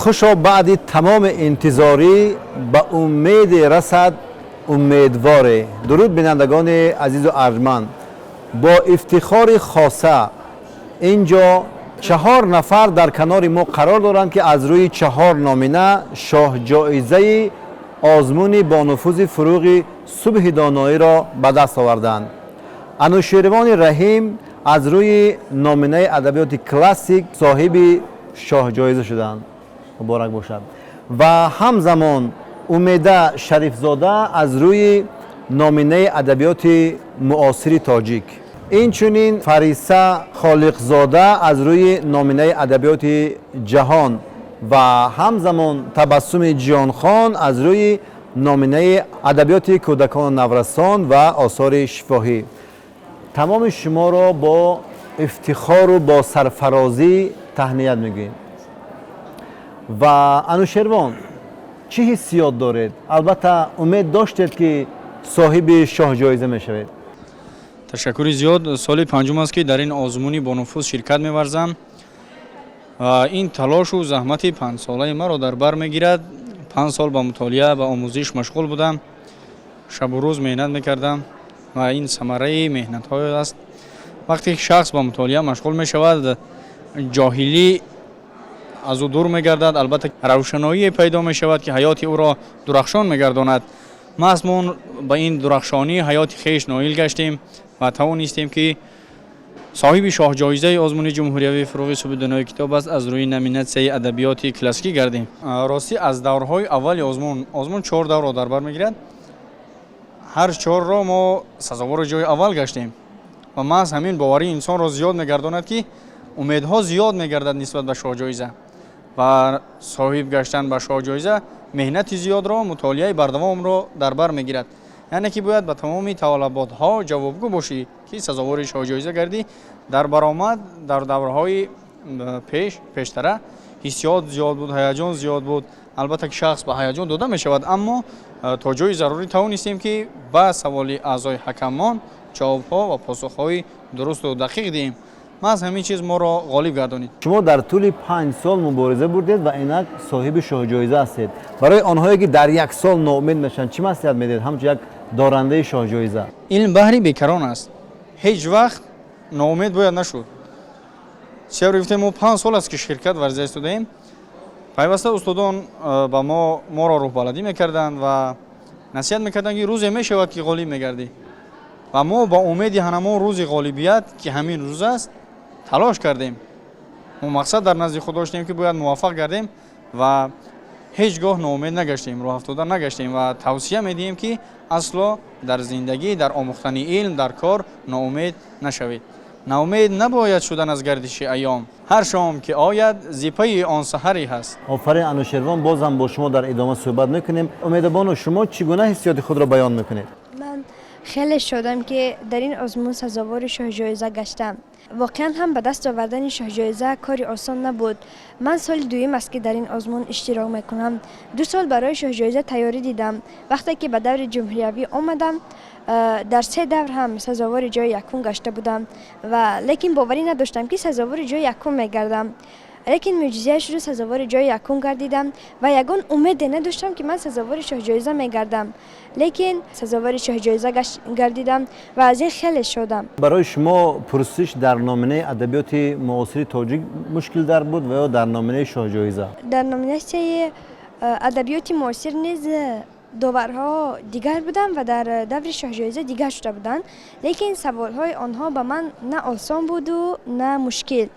خوشا بعد تمام انتظاری به امید رسد امیدواره. درود بینندگان عزیز و ارجمند، با افتخار خاصه اینجا 4 نفر در کنار ما قرار دارند که از روی 4 نامینه شاه جایزه آزمون با نفوذ فروغ صبح دانایی را به دست آوردند. انوشیروان رحیم از روی نامینه ادبیات کلاسیک صاحب شاه جایزه شدند. مبارک باشد. و همزمان امیده شریفزاده از روی نامینه ادبیات معاصر تاجیک، اینچنین فریسه خالقزاده از روی نامینه ادبیات جهان و همزمان تبسم جیانخان از روی نامینه ادبیات کودکان نورسان و آثار شفاهی. تمام شما را با افتخار و با سرفرازی تهنیت میگویم. و انوشیروان چه حسیات دارید؟ البته امید داشتید که صاحب شاه جایزه میشوید؟ تشکر زیاد. سال پنجم است که در این آزمونی با نفوذ شرکت می‌ورزم. این تلاش و زحمت 5 ساله مرا در بر میگیرد. 5 سال با مطالعه و آموزش مشغول بودم. شب و روز مهنت میکردم و این ثمره مهنت های است. وقتی شخص با مطالعه مشغول می شود، جاهلی از او دور میگردد، البته روشنایی پیدا می شود که حیات او را درخشان میگرداند. ما اسمون با این درخشانی حیات خیش نایل گشتیم و توانستیم که صاحب شاه جایزه آزمون جمهوری فروغ صبح دانایی کتاب است از روی نامیناسیون ادبیات کلاسیکی گردیم. راستی از دورهای اول آزمون 4 دور را در بر میگیرد. هر 4 را ما سزاوار جای اول گشتیم و محض همین باوری انسان را زیاد میگرداند که امیدها زیاد میگردد نسبت به شاه جایزه و صاحب گشتن به شاه جایزه مهنت زیاد را، مطالعه بردوام را در بر میگیرد. یعنی که باید به تمام طلبات ها جوابگو باشی که سزاوار شاه جایزه گردی. در برآمد در دورهای پیشتره حسیات زیاد بود، هیجان زیاد بود. البته که شخص به هیجان داده می شود، اما تا جای ضروری توانستیم که با سوال اعضای حکمان جوابها و پاسخهای درست و دقیق دهیم. ما از همین چیز ما را غالب گردانید. شما در طول 5 سال مبارزه بردید و اینک صاحب شاه جایزه هستید. برای آنهایی که در 1 سال ناامید میشن چی نصیحت میدید همچون یک دارنده شاه جایزه؟ علم بحری بیکران است. هیچ وقت ناامید باید نشد. سیار گفتیم ما 5 سال است که شرکت ورزش دادیم. پیوسته استادان با ما را رهبردی میکردند و نصیحت میکردند که روزی میشود که غالب میگردی و ما با امید همون روز غالبیت که همین روز است تلاش کردیم. ما مقصد در نزد خود داشتیم که باید موفق گردیم و هیچگاه ناامید نگشتیم، راه افتاده نگشتیم و توصیه میدیم که اصلا در زندگی، در آموختن علم، در کار ناامید نشوید. ناامید نباید شدن از گردش ایام. هر شام که آید زیپای آن سحری هست. آفرین انوشیروان، بازم با شما در ادامه صحبت میکنیم. امیدوارم شما چگونه حسیات خود را بیان میکنید؟ من خیلی شدم که در این آزمون سزاوار شاه جایزه گشتم. واقعا هم به دست آوردن شاه جایزه کاری آسان نبود. من سال دوم است که در این آزمون اشتراک میکنم. 2 سال برای شاه جایزه تیاری دیدم. وقتی که به دور جمهوری آمدم در 3 دور هم سزاوار جای یکم گشته بودم و لیکن باوری نداشتم که سزاوار جای یکم میگردم. لیکن معجزه‌اش رو سزاوار جای یکم گردیدم و یگان امید نداشتم که من سزاوار شاه جایزه میگردم، لیکن سزاوار شاه جایزه گردیدم و از این خیلی شدم. برای شما پرسش در نامینه ادبیات معاصر تاجیک مشکل در بود و یا در نامینه شاه جایزه؟ در نامینه ادبیات معاصر نیز داورها دیگر بودن و در دور شاه جایزه دیگر شده بودند، لیکن سوالهای آنها به من نه آسان بود و نه مشکل.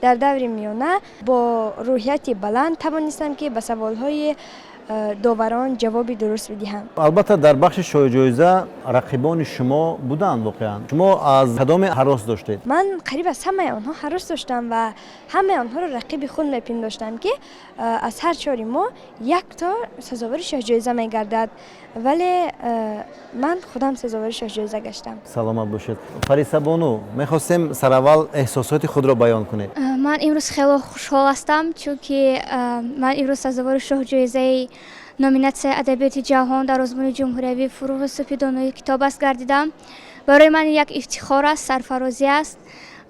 در دور میانه با روحیت بلند توانستم که به سوالهای داوران جواب درست بدهم. البته در بخش شاه جایزه رقیبان شما بودند واقعا. شما از کدام هراس داشتید؟ من قریب از همه آنها هراس داشتم و همه آنها را رقیب خود میپنداشتم که از هر 4 ماه یک تا سزاوار شاه جایزه میگردد، ولی من خودم سزاوار شاه جایزه گشتم. سلامت باشید. فریسا بانو، میخواستیم سر اول احساسات خود را بیان کنید. من امروز خیلی خوشحال هستم چون که من امروز سزاوار شاه جایزه نومیناسیون ادبیات جهان در آزمون جمهوری فروغ سپیدانوی کتاب است گردیدم. برای من یک افتخار است، سرفرازی است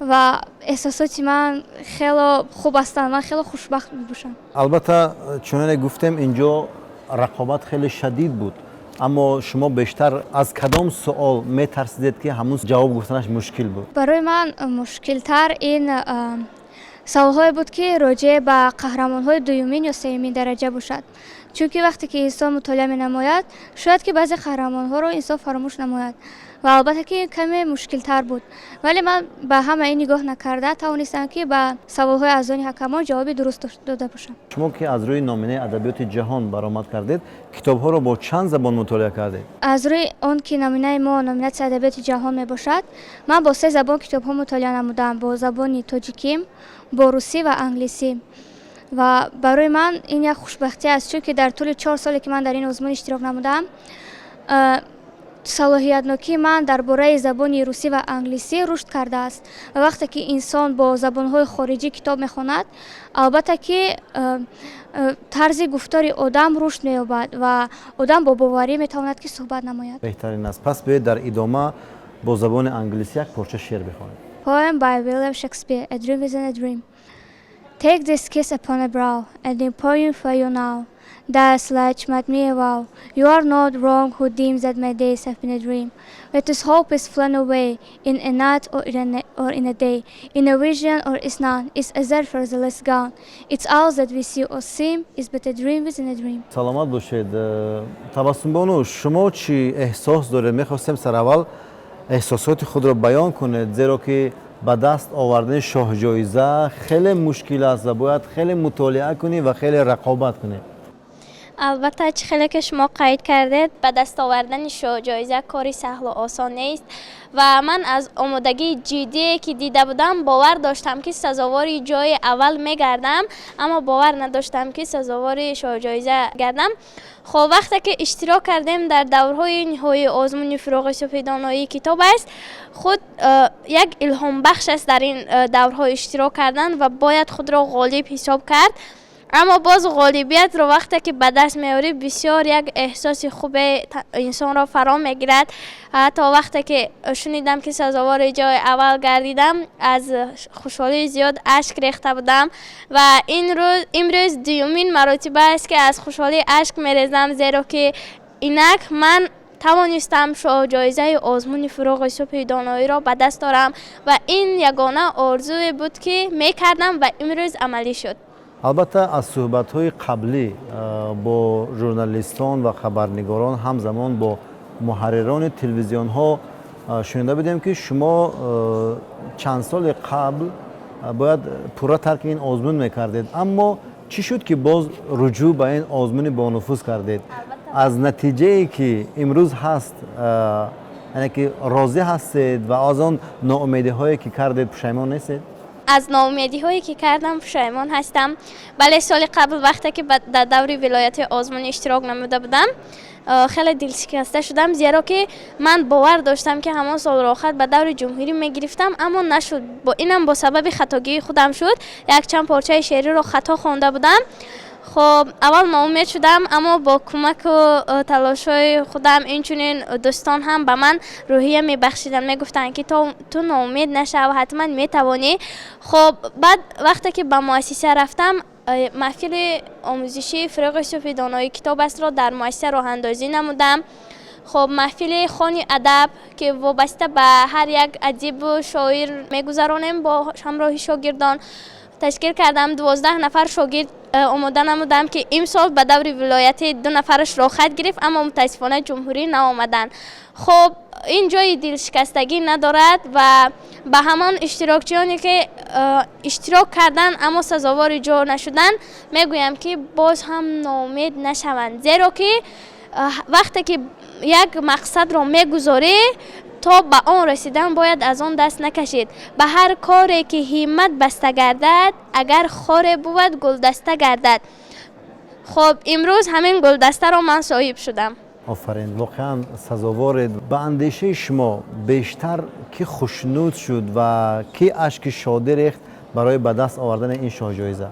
و احساسات من خیلی خوب است. من خیلی خوشبخت میباشم. البته چون گفتم اینجا رقابت خیلی شدید بود، اما شما بیشتر از کدام سوال میترسیدید که همون جواب گفتنش مشکل بود؟ برای من مشکل تر این سوال‌های بود که راجع به قهرمان‌های دومین یا سومین درجه باشد، چون که وقتی که انسان مطالعه می‌نماید شاید که بعضی قهرمان‌ها را انسان فراموش نماید و البته که کمی مشکل تر بود، ولی من به همه این نگاه نکرده توانستم که به سوال‌های از آن حکمان جواب درست داده باشم. شما که از روی نامینه ادبیات جهان برآمد کردید، کتاب‌ها را با چند زبان مطالعه کردید؟ از روی آن که نامینه ما نامیناسیون ادبیات جهان میباشد، من با 3 زبان کتاب‌ها مطالعه نمودم، با زبان تاجیکی، با روسی و انگلیسی. و برای من این یک خوشبختی است چون که در طول 4 سالی که من در این آزمون اشتراک نمودم، صلاحیت نوکی من درباره زبان روسی و انگلیسی رشد کرده است و وقتی که انسان با زبان‌های خارجی کتاب می‌خواند، البته که طرز گفتار آدم رشد می‌یابد و آدم با باوری می‌تواند که صحبت نماید. بهترین است. پس بیایید در ادامه با زبان انگلیسی یک پارچه شعر بخوانید. Poem by William Shakespeare, A Dream Within a Dream. Take this kiss upon a brow, and in poem for you now. That sledge might me a vow. You are not wrong who deems that my days have been a dream. But this hope is flown away in a night or in a day, in a vision or is none. It's as if fartherless gone. It's all that we see or seem is but a dream within a dream. سلامت باشید. تبسم بانو، شما چی احساس دارید؟ میخواستیم سر اول احساسات خود را بیان کنید، زیرا که به دست آوردن شاه جایزه خیلی مشکل است و باید خیلی مطالعه کنید و خیلی رقابت کنید. البته خیلی که شما قید کردید، به دست آوردن شاه جایزه کاری سهل و آسان نیست و من از آمادگی جدی که دیده بودم باور داشتم که سزاوار جای اول میگردم، اما باور نداشتم که سزاوار شاه جایزه گردم. خب وقتی که اشتراک کردیم در دورهای نهایی آزمون فروغ سپیدانوی کتاب است، خود یک الهام بخش است در این دورها اشتراک کردن و باید خود را غالب حساب کرد. اما باز غالبیت رو وقتی که به دست میاری بسیار یک احساس خوب انسان را فرا میگیرد. تا وقتی که شنیدم که سزاوار جای اول گردیدم از خوشحالی زیاد اشک ریخته بودم و امروز دومین مرتبه است که از خوشحالی اشک میریزم، زیرا که اینک من توانستم شاه جایزه آزمون فروغ سپیدانوی را به دست دارم و این یگانه آرزوی بود که میکردم و امروز عملی شد. البته از صحبت‌های قبلی با ژورنالیستان و خبرنگاران همزمان با محرران تلویزیون‌ها شنیده بودیم که شما چند سال قبل باید پورا ترک این آزمون میکردید، اما چی شد که باز رجوع به این آزمون با نفوذ کردید؟ از نتیجه‌ای که امروز هست یعنی که راضی هستید و از آن ناامیدی‌هایی که کردید پشیمان نیستید؟ از ناامیدی هایی که کردم پشیمان هستم. بله، سال قبل وقتی که در دور ولایت آزمون اشتراک نموده بودم خیلی دل شکسته شدم، زیرا که من باور داشتم که همان سال آخر به دور جمهوری میگرفتم، اما نشد. اینم با سبب خطاگی خودم شد. یک چند پارچه شعری رو خطا خوانده بودم. خب اول ناامید شدم، اما با کمک و تلاش‌های خودم اینچنین دوستان هم به من روحیه میبخشیدن، میگفتن که تو ناامید نشو و حتما میتوانی. خب بعد وقتی که به مؤسسه رفتم، محفل آموزشی فروغ سپیدانوی کتاب است را در مؤسسه راه اندازی نمودم. خب محفل خوانی ادب که وابسته به هر یک ادیب و شاعر میگذرانیم با همراه شاگردان تشکیل کردم. 12 نفر شاگرد آماده نمودم که امسال به دور ولایت 2 نفرش را خط گرفت، اما متاسفانه جمهوری نآمدن. خب این جای دلشکستگی ندارد و به همان اشتراکچیانی که اشتراک کردن اما سزاوار جو نشدن میگویم که باز هم ناامید نشوند، زیرا که وقتی که یک مقصد را میگذاری تا به آن رسیدن باید از آن دست نکشید. به هر کاری که همت بسته گردد اگر خار بود گلدسته گردد. خب امروز همین گلدسته را من صاحب شدم. آفرین، واقعا سزاوارید. به اندیشه شما بیشتر کی خوشنود شد و کی اشک شادی ریخت برای به دست آوردن این شاه جایزه؟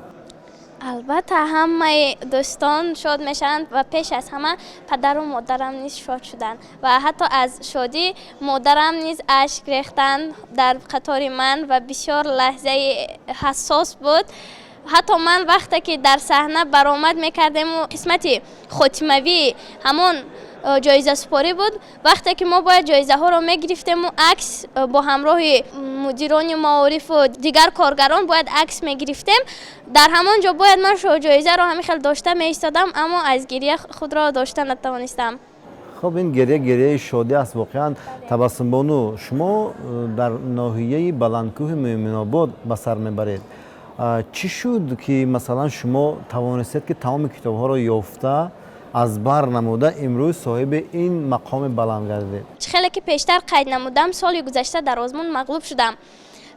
البته همه دوستان شاد میشن و پیش از همه پدر و مادرم نیز شاد شدن و حتی از شادی مادرم نیز اشک ریختن در قطار من و بسیار لحظه حساس بود. حتی من وقتی که در صحنه برآمد میکردیم و قسمت خاتموی همون جایزه سپاری بود، وقتی که ما باید جایزه ها رو میگرفتیم و عکس با همراه مدیران معارف و دیگر کارگران باید عکس میگرفتیم، در همان جا باید من شاه جایزه رو همین خیلی داشته میایستادم اما از گریه خود را داشته نتوانستم. خب این گریه شادی است واقعا. تبسم بانو، شما در ناحیه بلندکوه مومن آباد به سر میبرید. چی شد که مثلا شما توانستید که تمام کتاب ها را یافته از بر نموده امروز صاحب این مقام بلند گردید؟ خیلی که پیشتر قید نمودم سال گذشته در آزمون مغلوب شدم.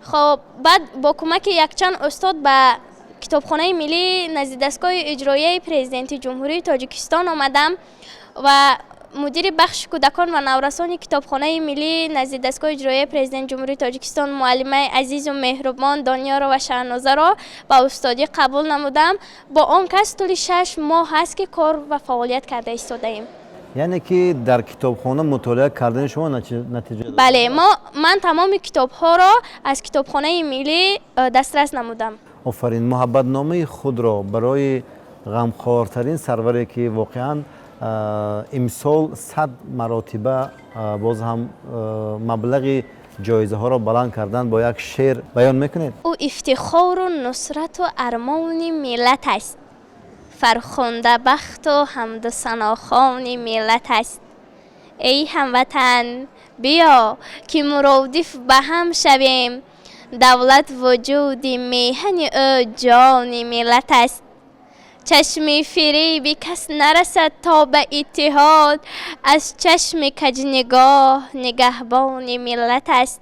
خب بعد با کمک یک چند استاد به کتابخانه ملی نزد دستگاه اجرایی پرزیدنت جمهوری تاجیکستان آمدم و مدیر بخش کودکان و نورسان کتابخانه ملی نزد دستگاه اجرایی پرزیدنت جمهوری تاجیکستان معلمه عزیز و مهربان دانیار و شهنازه را به استادی قبول نمودم. با آن کس طول 6 ماه هست که کار و فعالیت کرده ایستاده ایم. یعنی که در کتابخانه مطالعه کردن شما نتیجه داد؟ بله، من تمام کتاب ها را از کتابخانه ملی دسترس نمودم. آفرین. محبت نامه خود را برای غمخوارترین سروری که واقعا امسال 100 مراتبه باز هم مبلغ جایزه ها را بلند کردن با یک شعر بیان میکنید؟ او افتخار و نصرت و ارمان ملت است، فرخنده بخت و حمد ثناخوان ملت است. ای هموطن بیا که مرادف به هم شویم، دولت وجود میهن او جان ملت است. چشم فریبی کس نرسد تا به اتحاد، از چشم کجنگاه نگهبان ملت است.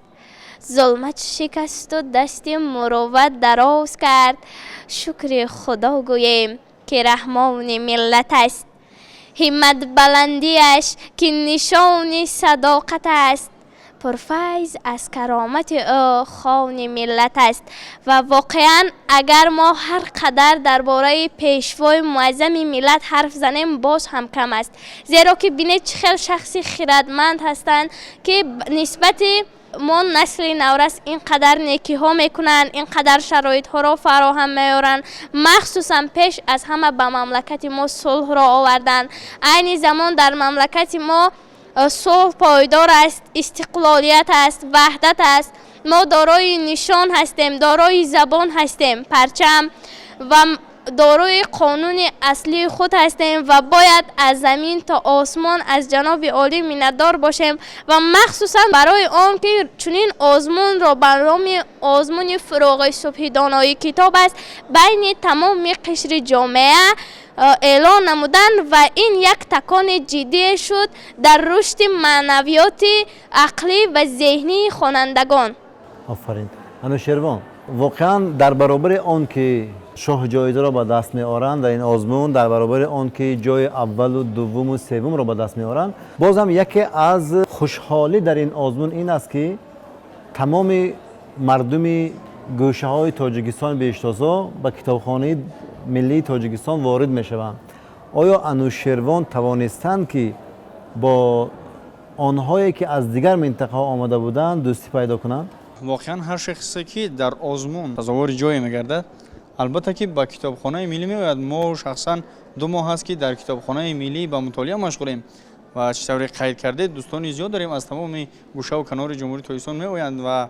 ظلمت شکست و دست مروت دراز کرد، شکر خدا گوییم که رحمان ملت است. همت بلندیش که نشان صداقت است، پرفیض از کرامت او خوان ملت است. و واقعا اگر ما هر قدر درباره پیشوای معظم ملت حرف زنیم باز هم کم است، زیرا که بینید چه خیلی شخصی خردمند هستند که نسبت ما نسل نورس اینقدر نیکی ها میکنن، اینقدر شرایط ها را فراهم میارن، مخصوصا پیش از همه به مملکت ما صلح را آوردن. عین زمان در مملکت ما صلح پایدار است، استقلالیت است، وحدت است. ما دارای نشان هستیم، دارای زبان هستیم، پرچم و دارای قانون اصلی خود هستیم و باید از زمین تا آسمان از جناب عالی منتدار باشیم و مخصوصا برای آن که چنین آزمون را به نام آزمون فراغ صبح دانایی کتاب است بین تمام قشر جامعه اعلان نمودن و این یک تکان جدی شد در رشد معنویات عقلی و ذهنی خوانندگان. آفرین. انوشیروان، واقعا در برابر آن که شاه جایزه را به دست می آورند در این آزمون، در برابر آن که جای اول و دوم و سوم را به دست می آورند، بازم یکی از خوشحالی در این آزمون این است که تمام مردم گوشه های تاجیکستان به اشتازا به کتابخانه ملی تاجیکستان وارد می شوند. آیا انوشیروان توانستند که با آنهایی که از دیگر منطقه ها آمده بودند دوستی پیدا کنند؟ واقعا هر شخصی که در آزمون تظاهر جای میگردد البته که با کتابخانه ملی میآید. ما شخصا 2 ماه هست که در کتابخانه ملی با مطالعه مشغولیم و چطوری قید کرده دوستان زیاد داریم از تمام گوشه و کنار جمهوری تاجیکستان میآیند و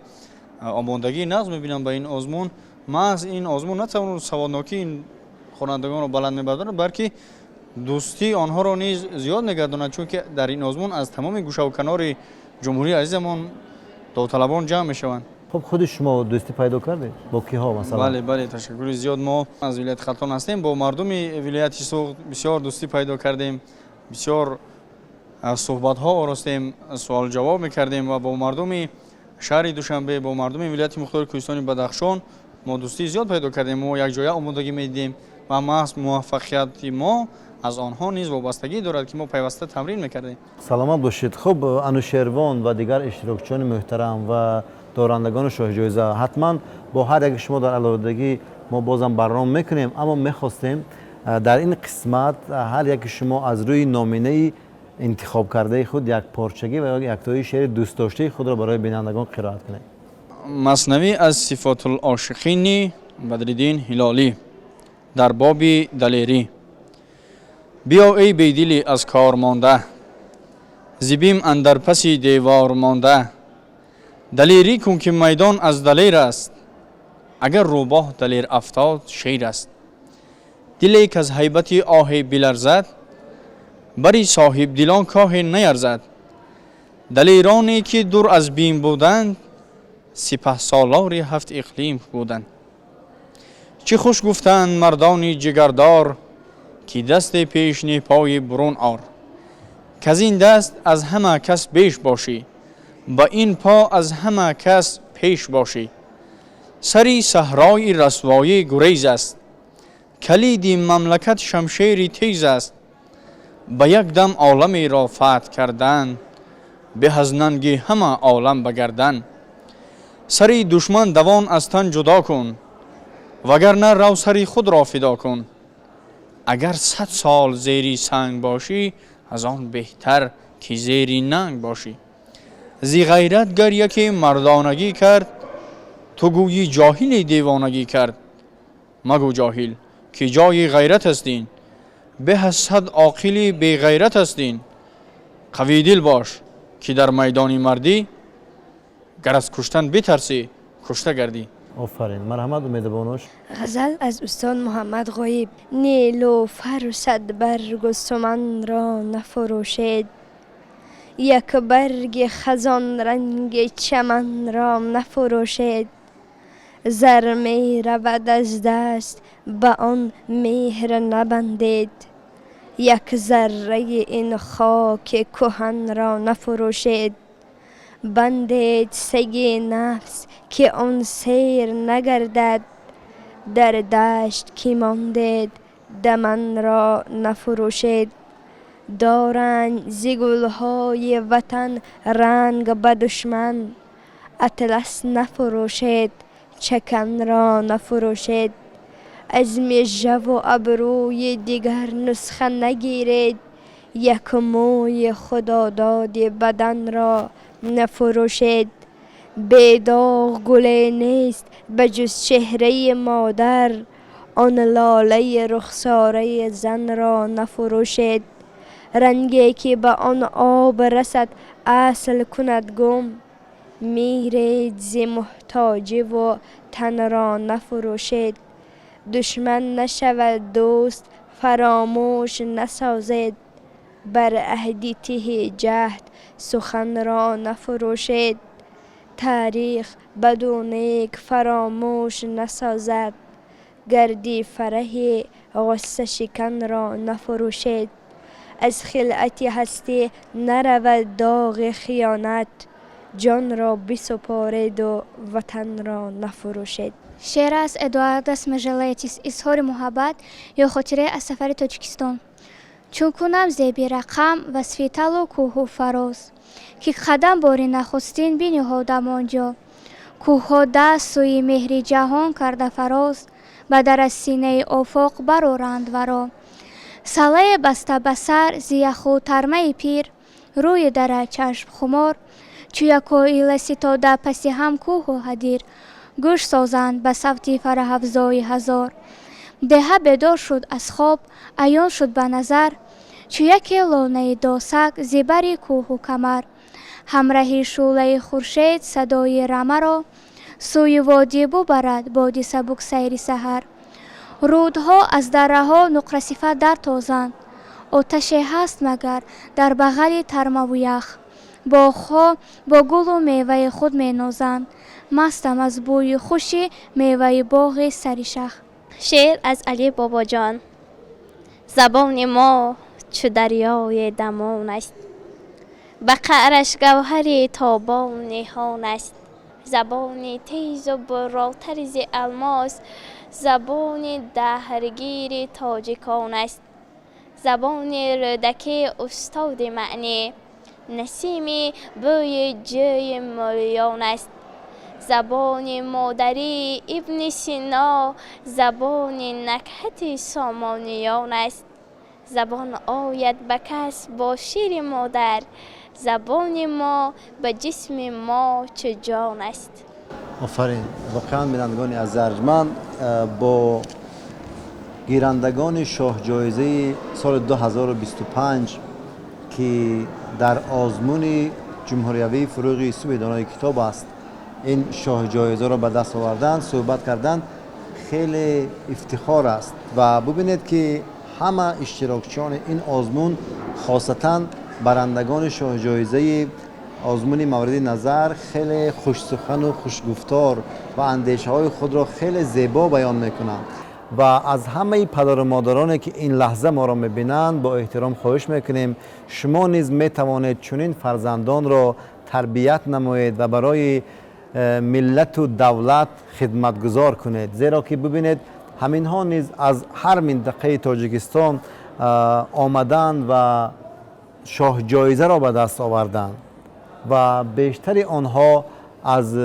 آمادگی نقض میبینم به این آزمون. محض این آزمون نتوان سوادناکی این خوانندگان رو بلند میبردند بلکه دوستی آنها را نیز زیاد نگرداند، چون که در این آزمون از تمام گوشه و کنار ҷумҳурии азизамон довталабон ҷамъ мешаванд. خب خود شما دوستی پیدا کردید با کیها مثلا؟ бале бале ташаккури зиёд. мо аз вилояти халтон ҳастем, бо мардуми вилояти суғд бисёр дӯстӣ пайдо кардем, бисёр суҳбатҳо оростем, суолу-ҷавоб мекардем ва бо мардуми шаҳри Душанбе, бо мардуми вилояти мухтори Кӯҳистони Бадахшон мо дӯстии зиёд пайдо кардем. мо якҷоя омодагӣ медидем ва маҳз муваффақияти мо аз онҳо низ вобастагӣ дорад, ки мо пайваста тамрин мекардем. سلامت باشید. خب انوشیروان و دیگر اشتراکچیان محترم و دارندگان شاه جایزه، حتما با هر یک شما در علاوه‌دگی ما بازم برنامه میکنیم، اما میخواستیم در این قسمت هر یک شما از روی نامینه انتخاب کرده خود یک پارچگی و یک تایی شعر دوست داشته خود را برای بینندگان قرائت کنید. مثنوی از صفات العاشقین بدرالدین هلالی در باب دلیری. بیا ای بیدلی از کار مانده، زیبیم اندر پسی دیوار مانده. دلیری کن که میدان از دلیر است، اگر روباه دلیر افتاد شیر است. دلی که از هیبت آه بلرزد، بری صاحب دلان کاه نیرزد. دلیرانی که دور از بیم بودند، سپه سالار هفت اقلیم بودند. چه خوش گفتند مردانی جگردار، که دست پیشنی پای برون آر. که از این دست از همه کس بیش باشی، با این پا از همه کس پیش باشی. سری صحرای رسوایی گریز است، کلید مملکت شمشیری تیز است. با یک دم عالمی را فتح کردن، به از ننگی همه عالم بگردن. سری دشمن دوان از تن جدا کن، وگرنه رو سری خود را فدا کن. اگر 100 سال زیری سنگ باشی، از آن بهتر که زیری ننگ باشی. زی غیرت گر یکی مردانگی کرد، تو گویی جاهل دیوانگی کرد. مگو جاهل که جای غیرت هستین، به از 100 عاقلی بی غیرت هستین. قوی دل باش که در میدان مردی، گر از کشتن بترسی کشته گردی. آفرین. مرحمت و مهربانیش. غزل از استاد محمد غایب. نیلوفر و صد برگ و سمن را نفروشید، یک برگ خزان رنگ چمن را نفروشید. زر می رود از دست به آن مهر نبندید، یک ذره این خاک کهن را نفروشید. بندید سگ نفس که آن سیر نگردد، در دشت که ماندید دمن را نفروشید. دارند ز گلهای وطن رنگ به دشمن، اطلس نفروشید چکن را نفروشید. از مژه و ابروی دیگر نسخه نگیرید، یک موی خداداد بدن را نفروشید. بیداغ گلی نیست به جز چهره مادر، آن لاله رخساره زن را نفروشید. رنگی که به آن آب رسد اصل کند گم، میرید ز محتاجی و تن را نفروشید. دشمن نشود دوست فراموش نسازید، بر عهد ته جهد سخن را نفروشید. تاریخ بد و نیک فراموش نسازد، گردی فرح غصه شکن را نفروشید. از خلعت هستی نرود داغ خیانت، جان را بسپارید و وطن را نفروشید. شعر از ادواردس مژلایتیس، اظهار محبت یا خاطره از سفر تاجیکستان. چون کنم زیبی رقم و سفیتل و کوه و فراز، که قدم باری نخستین بینهادم آنجا. کوه ها دست سوی مهر جهان کرده فراز، به در از سینه افق برآرند ورا. ساله بسته به سر ز یخ و ترمه پیر، روی در چشم خمار چو یکایل ستاده پسی هم کوه و حدیر. گوش سازند به صوت فرح افزای هزار، دهه بیدار شد از خواب عیان شد به نظر. چو یکی لانه داسک زبری کوه و کمر، همراهی شعله خورشید صدای رمه را، سوی وادی ببرد باد سبک سیر سحر. رودها از دره ها نقره صفت در تازند، آتش هست مگر در بغل ترمه و یخ. باغ‌ها با گل و میوه خود می‌نازند. مستم از بوی خوش میوه باغ سریشخ. شعر از علی باباجان. زبان ما چو دریای دمان است، به قعرش گوهر تابان نهان است. زبان تیز و براتر ز الماس، زبان دهرگیر تاجکان است. زبان ردک استاد معنی، نسیم بوی جای ملیان است. زبان مادری ابن سینا، زبان نکهت سامانیان است. زبان آید به کس با شیر مادر، زبان ما به جسم ما چه جان است. آفرین. واقعا بینندگان از ارجمند، با گیرندگان شاه جایزه سال 2025 که در آزمون جمهوری فروغ صبح دانای کتاب است این شاه جایزه را به دست آوردن، صحبت کردن، خیلی افتخار است. و ببینید که همه اشتراکچیان این آزمون، خاصتا برندگان شاه جایزه آزمون مورد نظر، خیلی خوش سخن و خوش گفتار و اندیشه های خود را خیلی زیبا بیان میکنند. و از همه پدر و مادرانی که این لحظه ما را میبینند با احترام خواهش میکنیم شما نیز میتوانید چنین فرزندان را تربیت نمایید و برای ملت و دولت خدمتگزار کنید، زیرا که ببینید همین ها نیز از هر منطقه تاجیکستان آمدند و شاه جایزه را به دست آوردند و بیشتر آنها از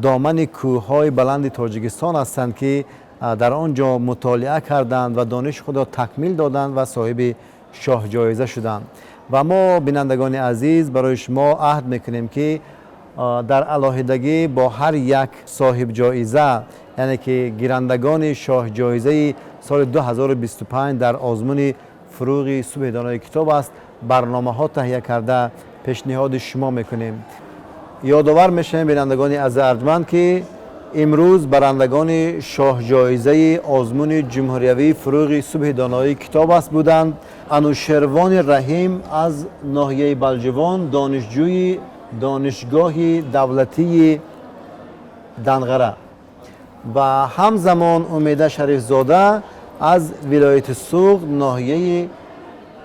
دامن کوههای بلند تاجیکستان هستند که در آنجا مطالعه کردند و دانش خود را تکمیل دادند و صاحب شاه جایزه شدند. و ما بینندگان عزیز برای شما عهد میکنیم که در علاهدگی با هر یک صاحب جایزه، یعنی که گیرندگان شاه جایزه سال 2025 در آزمون فروغ صبح دانای کتاب است، برنامه ها تهیه کرده پیشنهاد شما میکنیم. یادآور میشیم بینندگان از ارجمند که امروز برندگان شاه جایزه آزمون جمهوری فروغ صبح دانای کتاب است بودند انوشروان رحیم از ناحیه بلجوان، دانشجوی دانشگاه دولتی دنغره، و همزمان امید شریف زاده از ولایت سوق ناحیه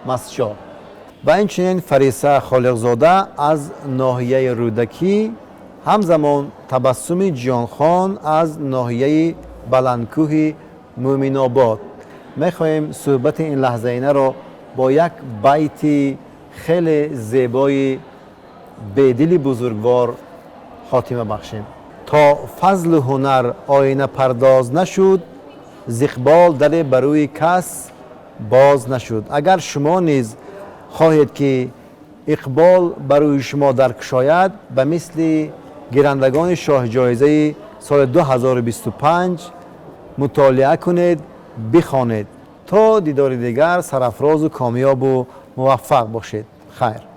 مسجد، و اینچنین فریسه خالق زاده از ناحیه رودکی، همزمان تبسم جانخان از ناحیه بلندکوه مومن آباد. میخواهیم صحبت این لحظه اینه را با یک بیت خیلی زیبای بدلی بزرگوار خاتمه بخشیم. تا فضل و هنر آینه پرداز نشد، ز اقبال در بروی کس باز نشد. اگر شما نیز خواهید که اقبال بروی شما درکشاید، به مثل گیرندگان شاه جایزه سال 2025 مطالعه کنید، بخوانید. تا دیدار دیگر سرافراز و کامیاب و موفق باشید. خیر.